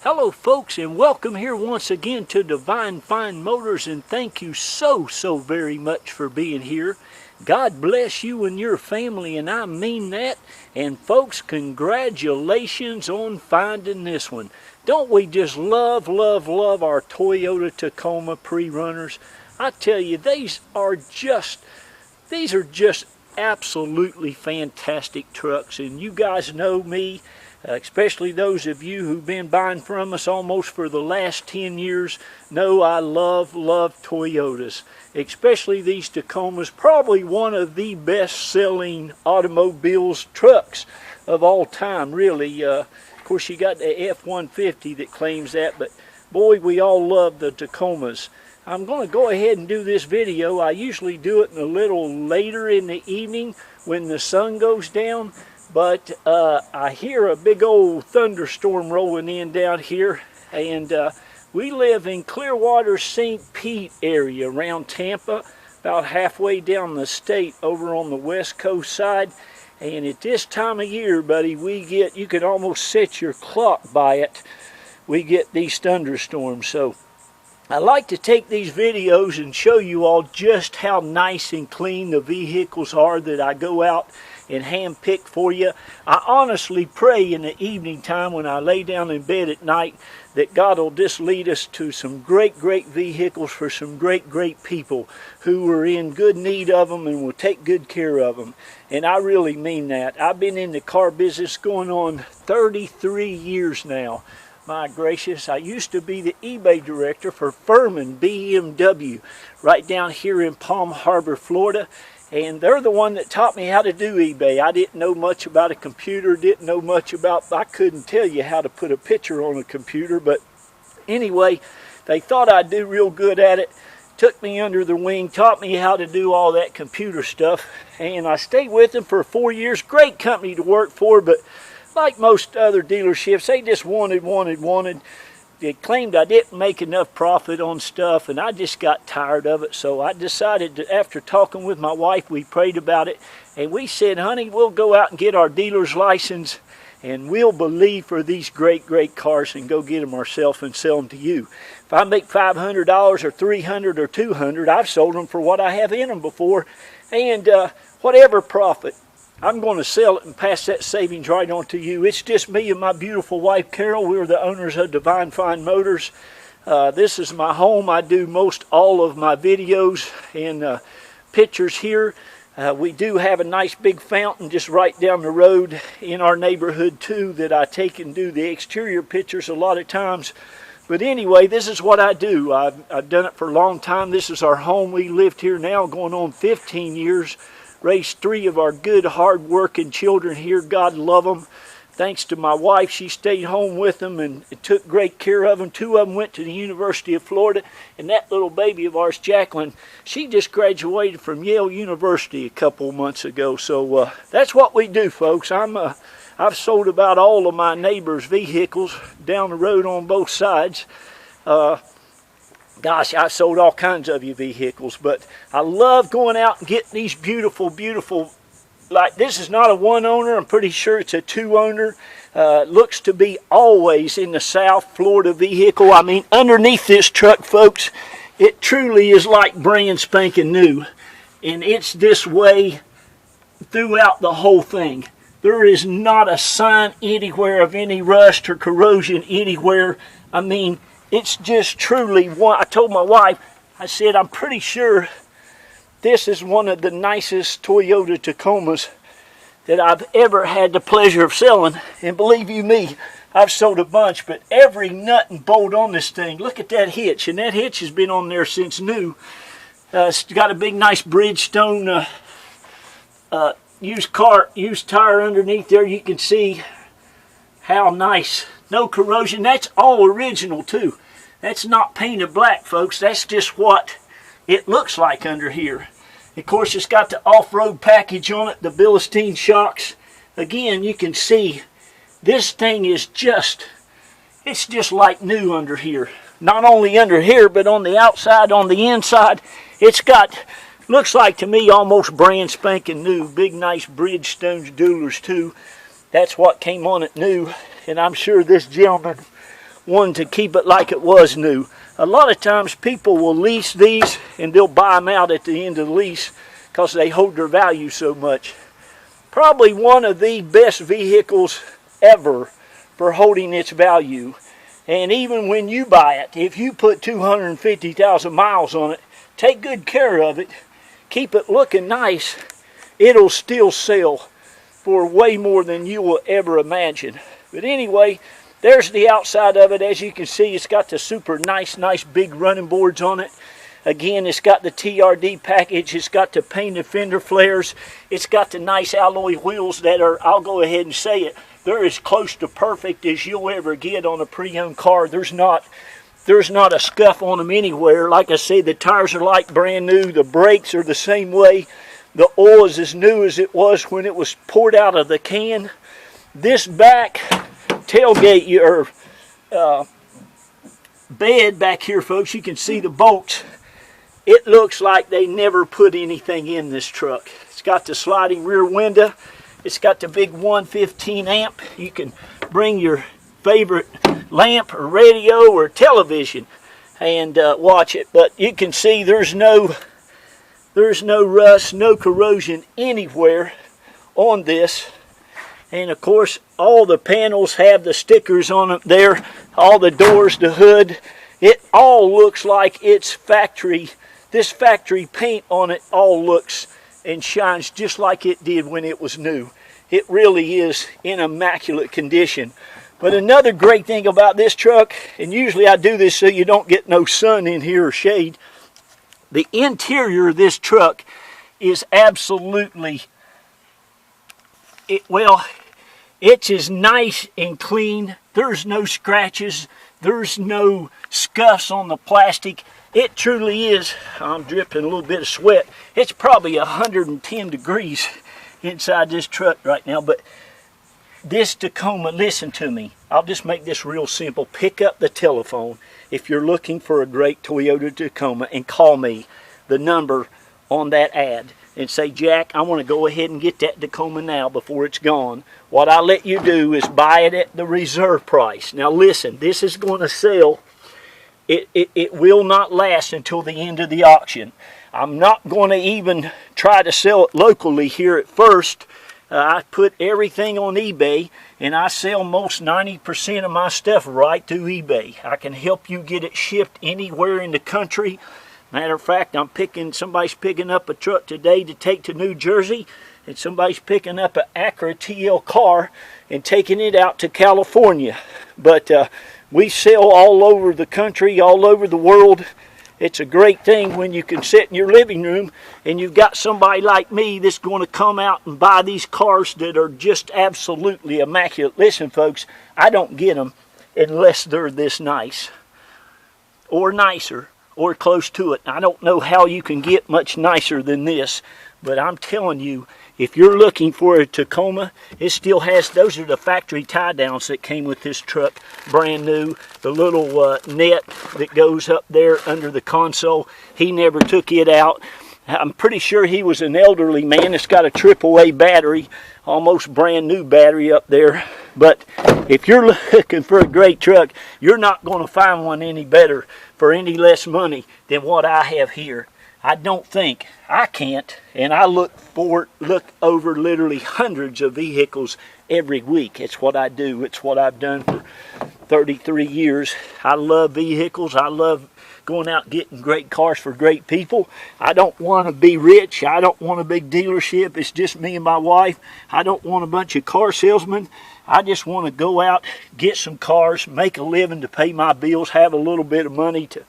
Hello folks, and welcome here once again to Divine Fine Motors, and thank you so very much for being here. God bless you and your family, and I mean that. And folks, congratulations on finding this one. Don't we just love our Toyota Tacoma pre-runners? I tell you, these are just absolutely fantastic trucks, and you guys know me. Especially those of you who've been buying from us almost for the last 10 years, know I love Toyotas. Especially these Tacomas, probably one of the best-selling automobiles trucks of all time, really. Of course, you got the F-150 that claims that, but boy, we all love the Tacomas. I'm going to go ahead and do this video. I usually do it a little later in the evening when the sun goes down. But I hear a big old thunderstorm rolling in down here, and we live in Clearwater, St. Pete area around Tampa, about halfway down the state over on the west coast side. And at this time of year, buddy, we get, you could almost set your clock by it, we get these thunderstorms. So I like to take these videos and show you all just how nice and clean the vehicles are that I go out and hand pick for you. I honestly pray in the evening time when I lay down in bed at night that God will just lead us to some great vehicles for some great people who are in good need of them and will take good care of them. And I really mean that. I've been in the car business going on 33 years now. My gracious, I used to be the eBay director for Furman BMW right down here in Palm Harbor, Florida. And they're the one that taught me how to do eBay. I didn't know much about a computer, didn't know much about, I couldn't tell you how to put a picture on a computer. But anyway, they thought I'd do real good at it. Took me under their wing, taught me how to do all that computer stuff. And I stayed with them for 4 years. Great company to work for, but like most other dealerships, they just wanted. They claimed I didn't make enough profit on stuff, and I just got tired of it. So I decided to, after talking with my wife, we prayed about it, and we said, honey, we'll go out and get our dealer's license, and we'll believe for these great cars and go get them ourselves and sell them to you. If I make $500 or $300 or $200, I've sold them for what I have in them before, and whatever profit, I'm going to sell it and pass that savings right on to you. It's just me and my beautiful wife, Carol. We're the owners of Divine Fine Motors. This is my home. I do most all of my videos and pictures here. We do have a nice big fountain just right down the road in our neighborhood, too, that I take and do the exterior pictures a lot of times. But anyway, this is what I do. I've done it for a long time. This is our home. We lived here now going on 15 years. Raised 3 of our good, hard-working children here. God love them. Thanks to my wife, she stayed home with them and took great care of them. 2 of them went to the University of Florida, and that little baby of ours, Jacqueline, she just graduated from Yale University a couple months ago. So that's what we do, folks. I've sold about all of my neighbors' vehicles down the road on both sides. Gosh, I sold all kinds of your vehicles, but I love going out and getting these beautiful, like this is not a 1-owner, I'm pretty sure it's a 2-owner. Looks to be always in the South Florida vehicle. I mean, underneath this truck, folks, it truly is like brand spanking new. And it's this way throughout the whole thing. There is not a sign anywhere of any rust or corrosion anywhere. I mean, it's just truly one. I told my wife, I said, I'm pretty sure this is one of the nicest Toyota Tacomas that I've ever had the pleasure of selling. And believe you me, I've sold a bunch, but every nut and bolt on this thing, look at that hitch. And that hitch has been on there since new. It's got a big, nice Bridgestone used tire underneath there. You can see how nice. No corrosion. That's all original too. That's not painted black, folks. That's just what it looks like under here. Of course, it's got the off-road package on it, the Bilstein shocks. Again, you can see this thing is it's just like new under here. Not only under here, but on the outside, on the inside, it's got, looks like to me, almost brand spanking new. Big, nice Bridgestone Duelers too. That's what came on it new. And I'm sure this gentleman wanting to keep it like it was new. A lot of times people will lease these and they'll buy them out at the end of the lease because they hold their value so much. Probably one of the best vehicles ever for holding its value. And even when you buy it, if you put 250,000 miles on it, take good care of it, keep it looking nice, it'll still sell for way more than you will ever imagine. But anyway, there's the outside of it. As you can see, it's got the super nice big running boards on it. Again, it's got the TRD package. It's got the painted fender flares. It's got the nice alloy wheels that are, I'll go ahead and say it, they're as close to perfect as you'll ever get on a pre-owned car. There's not a scuff on them anywhere. Like I say, the tires are like brand new. The brakes are the same way. The oil is as new as it was when it was poured out of the can. This back tailgate, or bed back here, folks, you can see the bolts. It looks like they never put anything in this truck. It's got the sliding rear window. It's got the big 115 amp. You can bring your favorite lamp or radio or television and watch it. But you can see there's no rust, no corrosion anywhere on this. And of course, all the panels have the stickers on them there. All the doors, the hood. It all looks like it's factory. This factory paint on it all looks and shines just like it did when it was new. It really is in immaculate condition. But another great thing about this truck, and usually I do this so you don't get no sun in here or shade, the interior of this truck is absolutely, it's as nice and clean. There's no scratches. There's no scuffs on the plastic. It truly is. I'm dripping a little bit of sweat. It's probably 110 degrees inside this truck right now. But this Tacoma, listen to me. I'll just make this real simple. Pick up the telephone if you're looking for a great Toyota Tacoma and call me, the number on that ad, and say, Jack, I want to go ahead and get that Tacoma now before it's gone. What I let you do is buy it at the reserve price. Now listen, this is going to sell. It will not last until the end of the auction. I'm not going to even try to sell it locally here at first. I put everything on eBay, and I sell most 90% of my stuff right through eBay. I can help you get it shipped anywhere in the country. Matter of fact, somebody's picking up a truck today to take to New Jersey, and somebody's picking up an Acura TL car and taking it out to California. But we sell all over the country, all over the world. It's a great thing when you can sit in your living room and you've got somebody like me that's going to come out and buy these cars that are just absolutely immaculate. Listen, folks, I don't get them unless they're this nice or nicer or close to it. I don't know how you can get much nicer than this, but I'm telling you, if you're looking for a Tacoma, it still has, those are the factory tie downs that came with this truck, brand new. The little net that goes up there under the console, he never took it out. I'm pretty sure he was an elderly man. It's got a AAA battery, almost brand new battery up there. But if you're looking for a great truck, you're not going to find one any better for any less money than what I have here. I don't think, I can't, and I look over literally hundreds of vehicles every week. It's what I do. It's what I've done for 33 years. I love vehicles. I love going out getting great cars for great people. I don't want to be rich. I don't want a big dealership. It's just me and my wife. I don't want a bunch of car salesmen. I just want to go out, get some cars, make a living to pay my bills, have a little bit of money to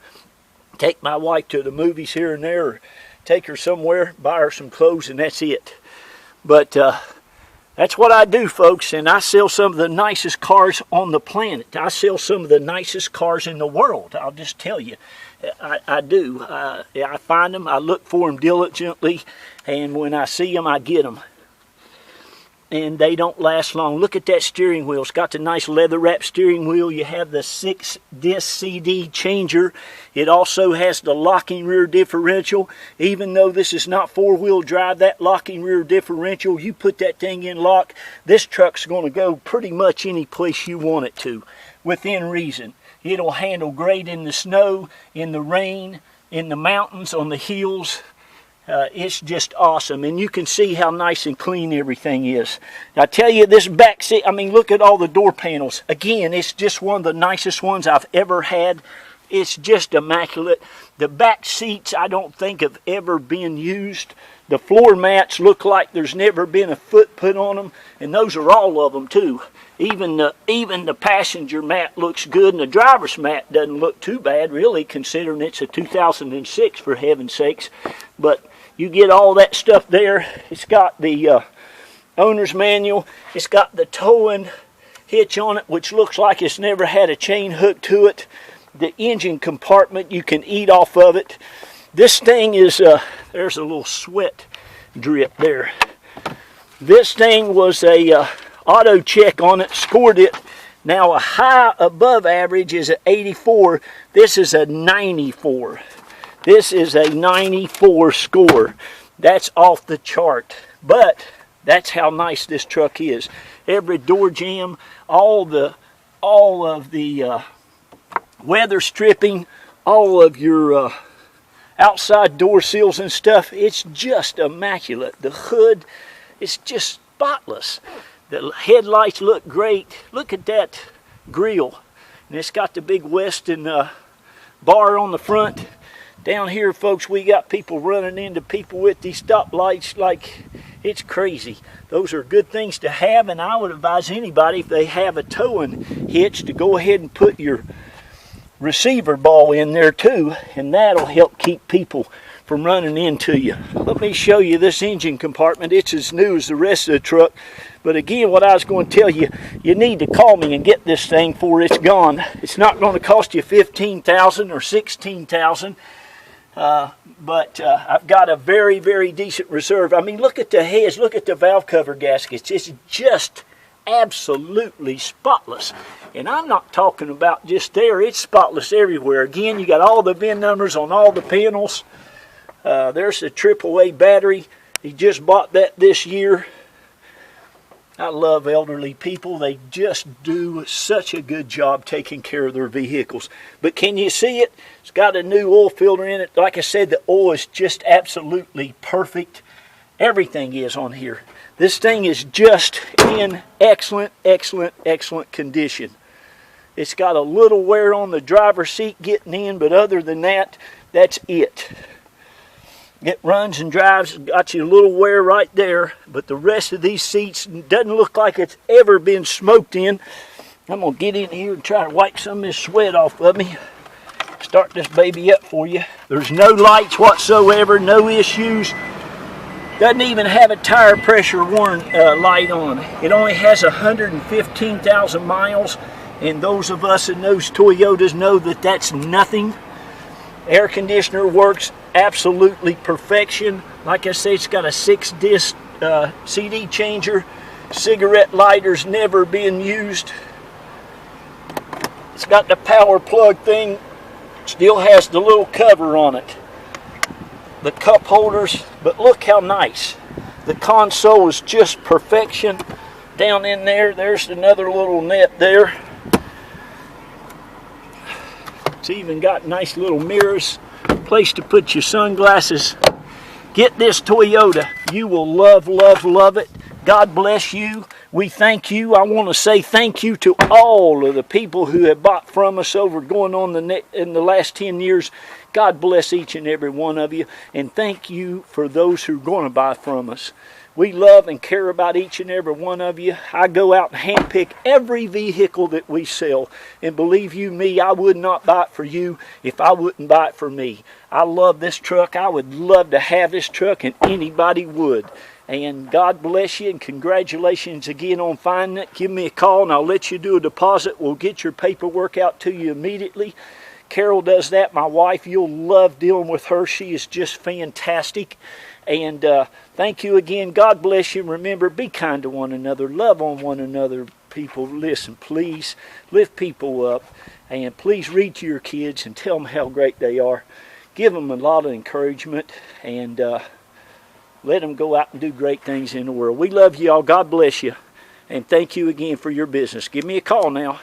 take my wife to the movies here and there, or take her somewhere, buy her some clothes, and that's it. But that's what I do, folks, and I sell some of the nicest cars on the planet. I sell some of the nicest cars in the world, I'll just tell you. I do. I find them, I look for them diligently, and when I see them, I get them. And they don't last long. Look at that steering wheel. It's got the nice leather wrap steering wheel. You have the 6-disc CD changer. It also has the locking rear differential. Even though this is not four-wheel drive, that locking rear differential, you put that thing in lock, this truck's going to go pretty much any place you want it to. within reason. It'll handle great in the snow, in the rain, in the mountains, on the hills. It's just awesome, and you can see how nice and clean everything is. I tell you, this back seat, I mean, look at all the door panels. Again, it's just one of the nicest ones I've ever had. It's just immaculate. The back seats, I don't think have ever been used. The floor mats look like there's never been a foot put on them, and those are all of them too. Even the passenger mat looks good, and the driver's mat doesn't look too bad, really, considering it's a 2006, for heaven's sakes. But you get all that stuff there. It's got the owner's manual. It's got the towing hitch on it, which looks like it's never had a chain hooked to it. The engine compartment, you can eat off of it. This thing is, there's a little sweat drip there. This thing was a auto check on it, scored it. Now a high above average is an 84. This is a 94. This is a 94 score. That's off the chart. But that's how nice this truck is. Every door jamb, all of the weather stripping, all of your outside door seals and stuff, it's just immaculate. The hood is just spotless. The headlights look great. Look at that grill. And it's got the big Weston bar on the front. Down here, folks, we got people running into people with these stoplights like it's crazy. Those are good things to have, and I would advise anybody, if they have a towing hitch, to go ahead and put your receiver ball in there too, and that'll help keep people from running into you. Let me show you this engine compartment. It's as new as the rest of the truck, but again, what I was going to tell you, you need to call me and get this thing before it's gone. It's not going to cost you $15,000 or $16,000. But I've got a very, very decent reserve. I mean, look at the heads, look at the valve cover gaskets. It's just absolutely spotless. And I'm not talking about just there, it's spotless everywhere. Again, you got all the VIN numbers on all the panels. There's the AAA battery. He just bought that this year. I love elderly people. They just do such a good job taking care of their vehicles. But can you see it? It's got a new oil filter in it. Like I said, the oil is just absolutely perfect. Everything is on here. This thing is just in excellent, excellent, excellent condition. It's got a little wear on the driver's seat getting in, but other than that, that's it. It runs and drives, got you a little wear right there, but the rest of these seats doesn't look like it's ever been smoked in. I'm going to get in here and try to wipe some of this sweat off of me. Start this baby up for you. There's no lights whatsoever, no issues. Doesn't even have a tire pressure warning light on. It only has 115,000 miles, and those of us in those Toyotas know that that's nothing. Air conditioner works absolutely perfection. Like I say, it's got a 6-disc CD changer. Cigarette lighter's never been used. It's got the power plug thing. Still has the little cover on it. The cup holders, but look how nice. The console is just perfection. Down in there, there's another little net there. It's even got nice little mirrors, place to put your sunglasses. Get this Toyota. You will love, love, love it. God bless you. We thank you. I want to say thank you to all of the people who have bought from us over going on in the last 10 years. God bless each and every one of you. And thank you for those who are going to buy from us. We love and care about each and every one of you. I go out and handpick every vehicle that we sell. And believe you me, I would not buy it for you if I wouldn't buy it for me. I love this truck. I would love to have this truck, and anybody would. And God bless you, and congratulations again on finding it. Give me a call and I'll let you do a deposit. We'll get your paperwork out to you immediately. Carol does that, my wife. You'll love dealing with her. She is just fantastic. And thank you again. God bless you. Remember, be kind to one another. Love on one another, people. Listen, please lift people up. And please read to your kids and tell them how great they are. Give them a lot of encouragement. And let them go out and do great things in the world. We love you all. God bless you. And thank you again for your business. Give me a call now.